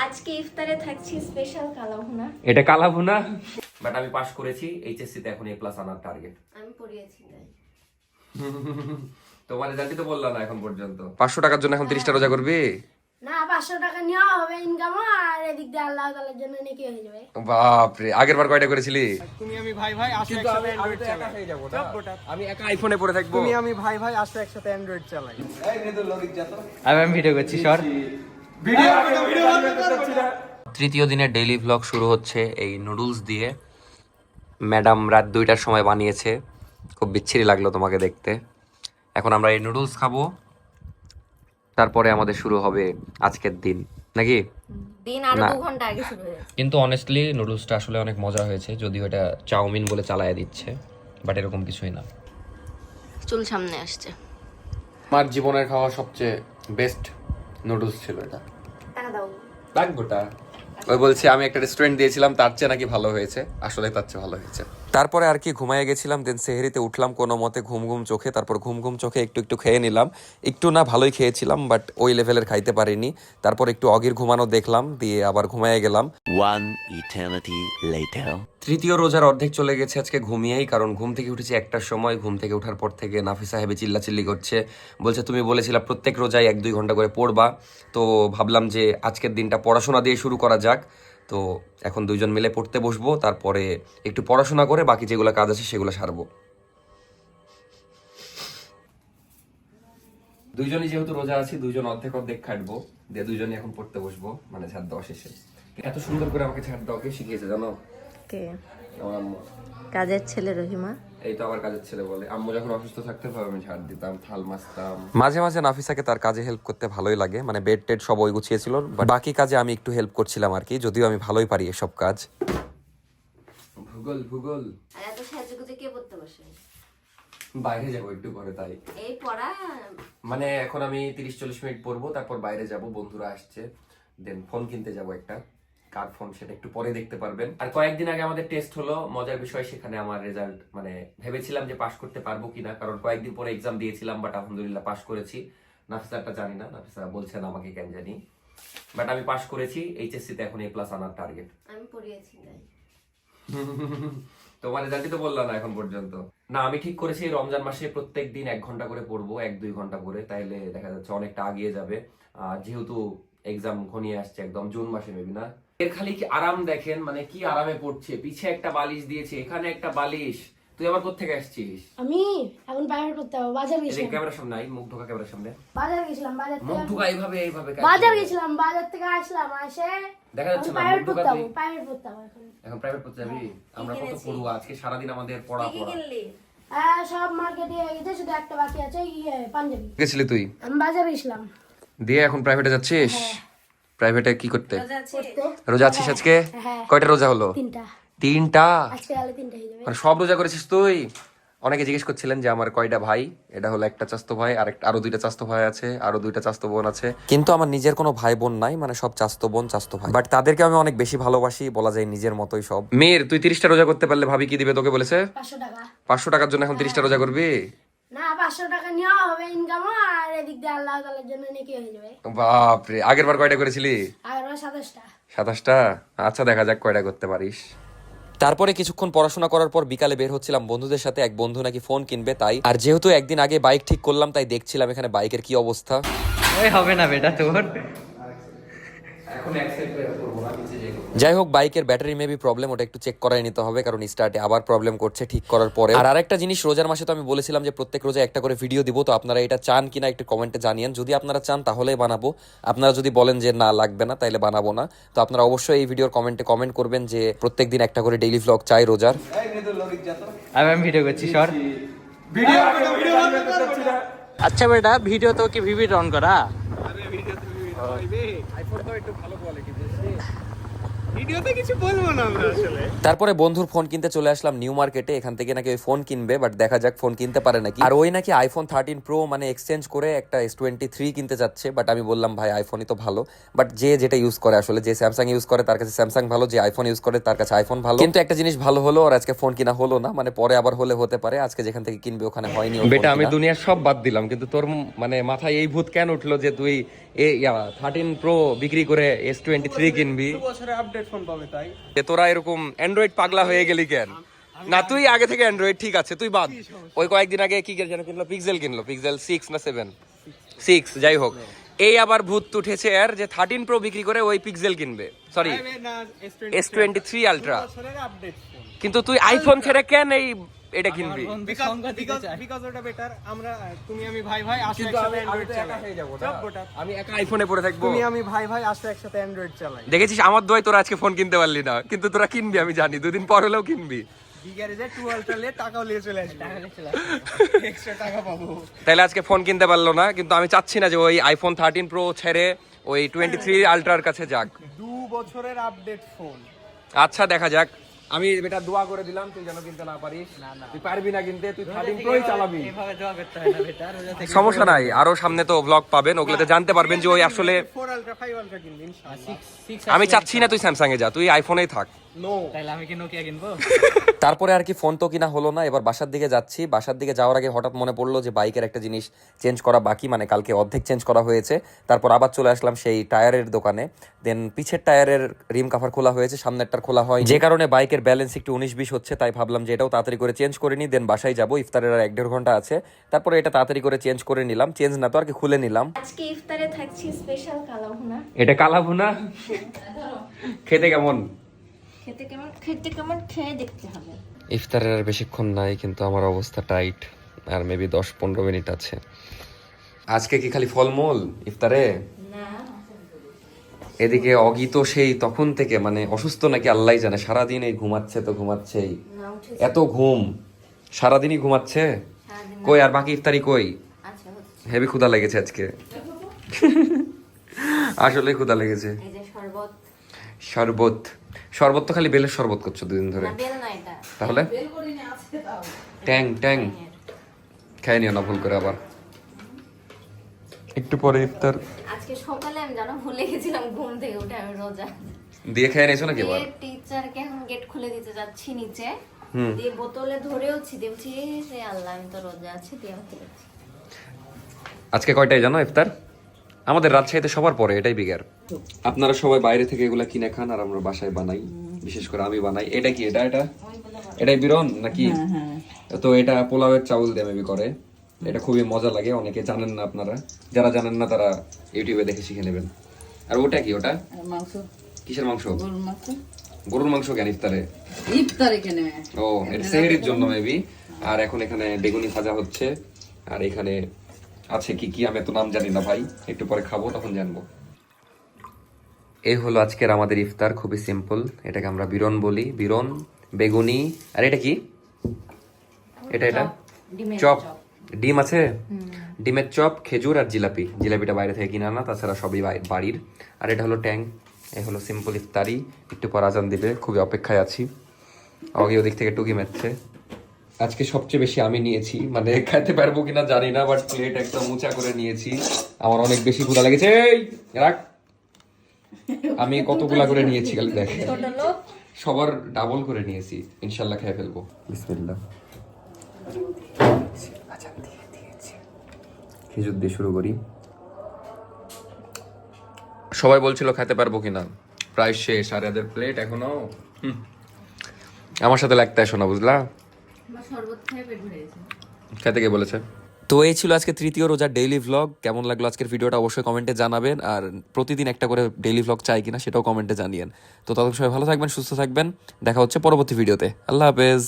আজকে ইফতারে থাকছি স্পেশাল কালা ভুনা। এটা কালা ভুনা। বাট আমি পাস করেছি এইচএসসি তে, এখন A+ আনার টার্গেট। আমি পড়িয়েছি তাই। তোমার রেজাল্টই তো বললা না এখন পর্যন্ত। 500 টাকার জন্য এখন 30টা রোজা করবি? না 500 টাকা নেওয়া হবে ইনকাম, আর এদিক দিয়ে আল্লাহ তাআলার জন্য নেকি হয়ে যাবে। বাপ রে, আগের বার কয়টা করেছিলি? তুমি আমি ভাই ভাই আসলে একসাথে অ্যান্ড্রয়েড চালাই। হয়ে যাব না, আমি একা আইফোনে পড়ে থাকবো। তুমি আমি ভাই ভাই আসলে একসাথে অ্যান্ড্রয়েড চালাই। আমি ভিডিও করছি সর। তৃতীয় দিনের ডেইলি ভ্লগ শুরু হচ্ছে এই নুডলস দিয়ে। ম্যাডাম রাত 2টার সময় বানিয়েছে, খুব বিচ্ছিরি লাগলো তোমাকে দেখতে। এখন আমরা এই নুডলস খাবো, তারপরে আমাদের শুরু হবে আজকের দিন, নাকি? দিন আরো না। 2 ঘন্টা আগে শুরু হয়েছে। কিন্তু অনেস্টলি নুডলসটা আসলে অনেক মজা হয়েছে, যদিও এটা চাউমিন বলে চালায় দিচ্ছে, বাট এরকম কিছুই না। চুল সামনে আসছে। আমার জীবনের খাওয়া সবচেয়ে বেস্ট নুডলস ছিল এটা। টাকা দাও। লাগবোটা। ওই বলছি আমি একটা রেস্টুরেন্ট দিয়েছিলাম, তার চেয়ে নাকি ভালো হয়েছে, আসলে তার চেয়ে ভালো হয়েছে। তারপরে আর কি ঘুমায় গেছিলাম, দেন সেহরিতে উঠলাম কোনো মতে ঘুম ঘুম চোখে, তারপর ঘুম ঘুম চোখে একটু একটু খেয়ে নিলাম। একটু না, ভালোই খেয়েছিলাম, বাট ওই লেভেলের খাইতে পারিনি। তারপর একটু অগির ঘুমানো দেখলাম, দিয়ে আবার ঘুমায় গেলাম। One eternity later. তৃতীয় রোজার অর্ধেক চলে গেছে আজকে ঘুমিয়েই, কারণ ঘুম থেকে উঠেছি 1টার সময়। ঘুম থেকে ওঠার পর থেকে নাফি সাহেবে চিল্লাচিল্লি করছে, বলছে তুমি বলেছিলা প্রত্যেক রোজায় 1-2 ঘন্টা করে পড়বা, তো ভাবলাম যে আজকের দিনটা পড়াশোনা দিয়ে শুরু করা যাক। তো এখন দুইজন মিলে পড়তে বসবো, তারপরে একটু পড়াশোনা করে বাকি যেগুলো কাজ আছে সেগুলো সারবো। দুইজনই যেহেতু রোজা আছি, দুইজন অর্ধেক অর্ধেক খাটবো, দিয়ে দুইজনই এখন পড়তে বসবো, মানে ছাড় দেওয়া শেষে। এত সুন্দর করে আমাকে ছাড় দেওয়া কে শিখিয়েছে জানো? কে? আমার আম্মু। কাজের ছেলে রহিমা। এই তো আবার কাজের ছেলে বলে। আম্মু যখন অসুস্থ থাকতে ভাবে আমি ঝাড় দিতাম, থাল মাজতাম। মাঝে মাঝে নাফিসাকে তার কাজে হেল্প করতে ভালোই লাগে, মানে বেড টেড সব ওই গুছিয়েছিল, বাট বাকি কাজে আমি একটু হেল্প করছিলাম আর কি, যদিও আমি ভালোই পারি এসব কাজ। ভূগোল ভূগোল আর এত সাজুগুজু কে পড়তে বসে? বাইরে যাবো একটু পরে, তাই এই পড়া। মানে এখন আমি 30-40 মিনিট পড়বো, তারপর বাইরে যাব, বন্ধুরা আসছে, দেন ফোন কিনতে যাব একটা। কার ফোন সেটা একটু পরে দেখতে পারবেন। আর কয়েকদিন আগে আমাদের টেস্ট হলো, মজার বিষয় সেখানে আমার রেজাল্ট, মানে ভেবেছিলাম যে পাশ করতে পারবো কিনা, কারণ কয়েকদিন পরে এক্সাম দিয়েছিলাম, বাট আলহামদুলিল্লাহ পাশ করেছি। নাফিসাটা জানি না, নাফিসা বলছেন আমাকে কেন জানি, বাট আমি পাশ করেছি। এইচএসসি তে এখন A+ আনার টার্গেট। আমি পড়িয়েছি তাই। তোমার রেজাল্টই তো বললা না এখন পর্যন্ত। না, আমি ঠিক করেছি রমজান মাসে প্রত্যেক দিন 1 ঘন্টা করে পড়বো, 1-2 ঘন্টা করে, তাইলে দেখা যাচ্ছে অনেকটা আগিয়ে যাবে। যেহেতু এক্সাম ঘনিয়ে আসছে, একদম জুন মাসে মেবি না। এর খালি কি আরাম দেখেন, মানে কি আরামে পড়ছে। পিছে একটা বালিশ দিয়েছে, এখানে একটা বালিশ। তুই আবার কোত্থেকে আসছিস? আমি এখন বাইরে করতে হবে, বাজার গেছিলাম। ক্যামেরার সামনে আই, মুখ ঢোকা ক্যামেরার সামনে। বাজার গেছিলাম, বাজার মুখ থেকে ঢোকা এইভাবে এইভাবে। বাজার গেছিলাম, বাজার থেকে আসলাম, এসে দেখা যাচ্ছে না, প্রাইভেট মুখ ঢোকা করতে তুই। হবে, প্রাইভেট করতে হবে এখন। এখন প্রাইভেট পড়তে যাবি? আমরা কত পড়ুয়া আজকে সারাদিন, আমাদের পড়া কি পড়া। কিনলি? সব মার্কেটে গেছে, শুধু একটা বাকি আছে, পাঞ্জাবি। গেছিলি তুই? আমি বাজার গেছিলাম। দিয়ে এখন প্রাইভেটে যাচ্ছিস? প্রাইভেটে কি করতে? করতে। রোজা আছিস আজকে? হ্যাঁ। কয়টা রোজা হলো? 3টা। 3টা? আজকে গেলে 3টা হয়ে যাবে। মানে সব রোজা করেছিস তুই? অনেকে জিজ্ঞেস করছিলেন যে আমার কয়টা ভাই। এটা হলো একটা চাস্তো ভাই, আর আরো 2টা চাস্তো ভাই আছে, আরো 2টা চাস্তো বোন আছে। কিন্তু আমার নিজের কোনো ভাই বোন নাই, মানে সব চাস্তো বোন চাস্তো ভাই, বাট তাদেরকে আমি অনেক বেশি ভালোবাসি, বলা যায় নিজের মতোই সব। মেয়ের তুই 30টা রোজা করতে পারলে ভাবি কি দিবে তোকে বলেছে? 500 টাকা। 500 টাকার জন্য এখন 30টা রোজা করবি? না 500 টাকা নেওয়া হবে ইনকাম, আর এদিক দিয়ে আল্লাহ তাআলার জন্য নেকি হয়ে যাবে। বাপ রে, আগের বার কয়টা করেছিলি? আর 27টা। 27টা? আচ্ছা, দেখা যাক কয়টা করতে পারিস। তারপরে কিছুক্ষণ পড়াশোনা করার পর বিকালে বের হচ্ছিলাম বন্ধুদের সাথে, এক বন্ধু নাকি ফোন কিনবে তাই। আর যেহেতু একদিন আগে বাইক ঠিক করলাম, তাই দেখছিলাম এখানে বাইকের কি অবস্থা। ওই হবে না বেটা তোর। যাই হোক, বাইকের ব্যাটারি মেবি প্রবলেম, ওটা একটু চেক করাই নিতে হবে, কারণ স্টার্টে আবার প্রবলেম করছে ঠিক করার পরে। আর আরেকটা জিনিস, রোজার মাসে তো আমি বলেছিলাম যে প্রত্যেক রোজা একটা করে ভিডিও দিব, তো আপনারা এটা চান কিনা একটু কমেন্টে জানিয়েন। যদি আপনারা চান তাহলেই বানাবো, আপনারা যদি বলেন যে না লাগবে না তাইলে বানাবো না। তো আপনারা অবশ্যই এই ভিডিওর কমেন্টে কমেন্ট করবেন যে প্রত্যেকদিন একটা করে ডেইলি ভ্লগ চাই রোজার। আমি ভিডিও করছি সর। আচ্ছা বেটা, ভিডিও তো কি ভিভি অন করা? আরে ভিডিও তো আইফোন তো একটু ভালো কোয়ালিটি বুঝছিস। ভিডিওতে কিছু বলবো না আমরা আসলে। তারপরে বন্ধুর ফোন কিনতে চলে আসলাম নিউ মার্কেটে। এখান থেকে নাকি ওই ফোন কিনবে, বাট দেখা যাক ফোন কিনতে পারে নাকি। আর ওই নাকি আইফোন 13 প্রো মানে এক্সচেঞ্জ করে একটা S23 কিনতে যাচ্ছে। বাট আমি বললাম ভাই আইফোনই তো ভালো, বাট যে যেটা ইউজ করে আসলে, যে স্যামসাং ইউজ করে তার কাছে স্যামসাং ভালো, যে আইফোন ইউজ করে তার কাছে আইফোন ভালো। কিন্তু একটা জিনিস ভালো হলো, আর আজকে ফোন কিনা হলো না, মানে পরে আবার হলে হতে পারে, আজকে যেখান থেকে কিনবে ওখানে হয়নি। বেটা আমি দুনিয়ার সব বাদ দিলাম, কিন্তু তোর মানে মাথায় এই ভূত কেন উঠলো যে তুই 13 প্রো বিক্রি করে S23 কিনবি? 2 বছরের আপডেট ফোন পাবে তাই। যে তোরা এরকম অ্যান্ড্রয়েড পাগলা হয়ে গেলি কেন? না তুই আগে থেকে অ্যান্ড্রয়েড ঠিক আছে, তুই বাদ। ওই কয়েকদিন আগে কি যেন কিনলো, পিক্সেল কিনলো, পিক্সেল 6 না 7 6 যাই হোক। এই আবার ভূত উঠেছে এর যে 13 প্রো বিক্রি করে ওই পিক্সেল কিনবে, সরি S23 আলট্রা। বছরের আপডেট ফোন। কিন্তু তুই আইফোন ছেড়ে কেন এই এটা কিনবি? বিকজ ওটা বেটার। আমরা তুমি আমি ভাই ভাই আসলে একসাথে অ্যান্ড্রয়েড চালাই। আমি একা আইফোনে পড়ে থাকবো। তুমি আমি ভাই ভাই আসলে একসাথে অ্যান্ড্রয়েড চালাই। দেখেছিস আমার দোয়ায় তোরা আজকে ফোন কিনতে পারলি না, কিন্তু তোরা কিনবি আমি জানি, দুদিন পর হলেও কিনবি। বিগারে 2 আলট্রা লে টাকাও নিয়ে চলে আসবে, এক্সট্রা টাকা পাবো। তাহলে আজকে ফোন কিনতে পারলো না, কিন্তু আমি চাচ্ছি না যে ওই আইফোন 13 প্রো ছেড়ে ওই 23 আলট্রার কাছে যাক। 2 বছরের আপডেট ফোন। আচ্ছা দেখা যাক। আমি এটা দোয়া করে দিলাম তুই যেন কিনতে না পারিস। তুই পারবি না কিনতে, তুই 13 প্রোই চালাবি। সমস্যা নাই, আরো সামনে তো ব্লগ পাবেন, ওগুলোতে জানতে পারবেন যে ওই আসলে 4 আলট্রা 5 আলট্রা কিনবি ইনশাআল্লাহ। আমি চাচ্ছি না তুই স্যামসাং এ যা, তুই আইফোনেই থাক। নো তাহলে আমি কি নোকিয়া কিনবো? তারপরে আর কি ফোন তো কিনা হলো না। এবার বাসার দিকে যাচ্ছি। বাসার দিকে যাওয়ার আগে হঠাৎ মনে পড়লো যে বাইকের একটা জিনিস চেঞ্জ করা বাকি, মানে কালকে অর্ধেক চেঞ্জ করা হয়েছে। তারপর আবার চলে আসলাম সেই টায়ারের দোকানে। দেন পিছের টায়ারের রিম কাভার খোলা হয়েছে, সামনেরটার খোলা হয়, যে কারণে বাইকের ব্যালেন্স একটু 19-20 হচ্ছে। তাই ভাবলাম যে এটাও তাড়াতাড়ি করে চেঞ্জ করে নিই, দেন বাসায় যাবো। ইফতারের আর 1-1.5 ঘন্টা আছে। তারপরে এটা তাড়াতাড়ি করে চেঞ্জ করে নিলাম, চেঞ্জ না তো আর কি খুলে নিলাম। আজকে ইফতারে থাকছি স্পেশাল কালাভুনা। এটা কালাভুনা খেতে কেমন? খেতে কেমন খেয়ে দেখতে হবে। ইফতারের আর বেশিক্ষণ নাই, কিন্তু আমার অবস্থা টাইট, আর মেবি 10-15 মিনিট আছে। আজকে কি খালি ফলমূল ইফতারে? না এদিকে অগি তো সেই তখন থেকে মানে অসুস্থ নাকি আল্লাহ জানে, সারাদিন এই ঘুমাচ্ছে তো ঘুমাচ্ছেই, না উঠে এত ঘুম, সারাদিনই ঘুমাচ্ছে। সারাদিন কই আর বাকি ইফতারি কই? আচ্ছা হচ্ছে। হেভি ক্ষুধা লেগেছে আজকে, আসলে ক্ষুধা লেগেছে। এই যে শরবত। শরবত, শরবত তো খালি বেলের শরবত করছো দুদিন ধরে, না বেল না এটা। তাহলে ট্যাং ট্যাং খাই নিও না ভুল করে আবার। একটু পরে ইফতার আজকে সকালে আমি জানো ভুলে গেছিলাম, ঘুম থেকে উঠে আমি রোজা দিয়ে খেয়ে নিয়েছো নাকি এবার? টিচারকে এখন গেট খুলে দিতে যাচ্ছি নিচে, হুম। দিয়ে বোতলে ধরেওছি, দেখছি রে আল্লাহ আমি তো রোজা আছি, দিয়ে আমি খেয়েছি। আজকে কয়টায় জানো ইফতার? আমাদের রাজশাহীতে সবার পরে, এটাই বিগার। আপনারা সবাই বাইরে থেকে এগুলা কিনে খান, আর আমরা বাসায় বানাই, বিশেষ করে আমি বানাই। এটা কি এটা এটা এটাই বিরন নাকি? তো এটা পোলাওয়ের চাউল দিয়ে মেবি করে। এটা খুবই মজা লাগে, অনেকে জানেন না, আপনারা যারা জানেন না তারা ইউটিউবে দেখে শিখে নেবেন। আর ওটা কি? ওটা মাংস, কিসের মাংস? গরুর মাংস। গরুর মাংস কেন ইফতারে? ইফতারে কেনে? ও এটা সেহরির জন্য মেবি। আর এখন এখানে বেগুনি ভাজা হচ্ছে, আর এখানে আছে কি কি আমি এত নাম জানি না ভাই, একটু পরে খাবো তখন জানবো। এই হলো আজকের আমাদের ইফতার, খুবই সিম্পল। এটাকে আমরা বিরন বলি, বিরন, বেগুনি, আর এটা কি? এটা এটা ডিমের চপ, ডিম আছে, ডিমের চপ, খেজুর আর জিলাপি। জিলাপিটা বাইরে থেকে কিনে আনা, তাছাড়া সবই বাড়ির। আর এটা হলো ট্যাং। এই হলো সিম্পল ইফতারি। একটু পর আজান দিবে, খুবই অপেক্ষায় আছি। আগে ওদিক থেকে টুকি মারছে। আজকে সবচেয়ে বেশি আমি নিয়েছি, মানে খেতে পারবো কিনা জানি না, বাট প্লেট একদম উঁচা করে নিয়েছি। আমার অনেক বেশি ক্ষুধা লেগেছে। এই রাখ, আমি কতগুলা করে নিয়েছি খালি দেখে, সবার ডাবল করে নিয়েছি। ইনশাল্লাহ খেয়ে ফেলবো। বিসমিল্লাহ। খেজুর দিয়ে শুরু করি। সবাই বলছিল খেতে পারবো কিনা, প্রায় শেষ, আর এদের প্লেট এখনো। আমার সাথে লাগতে আসো না, বুঝলা? আমার শরবত খেয়ে পেট ভরে গেছে। খেতে কে বলেছে? তো এই ছিল আজকে তৃতীয় রোজার ডেইলি ভ্লগ। কেমন লাগলো আজকের ভিডিওটা অবশ্যই কমেন্টে জানাবেন, আর প্রতিদিন একটা করে ডেইলি ভ্লগ চাই কিনা সেটাও কমেন্টে জানিয়েন। তো ততক্ষণ সবাই ভালো থাকবেন, সুস্থ থাকবেন, দেখা হচ্ছে পরবর্তী ভিডিওতে। আল্লাহ হাফেজ।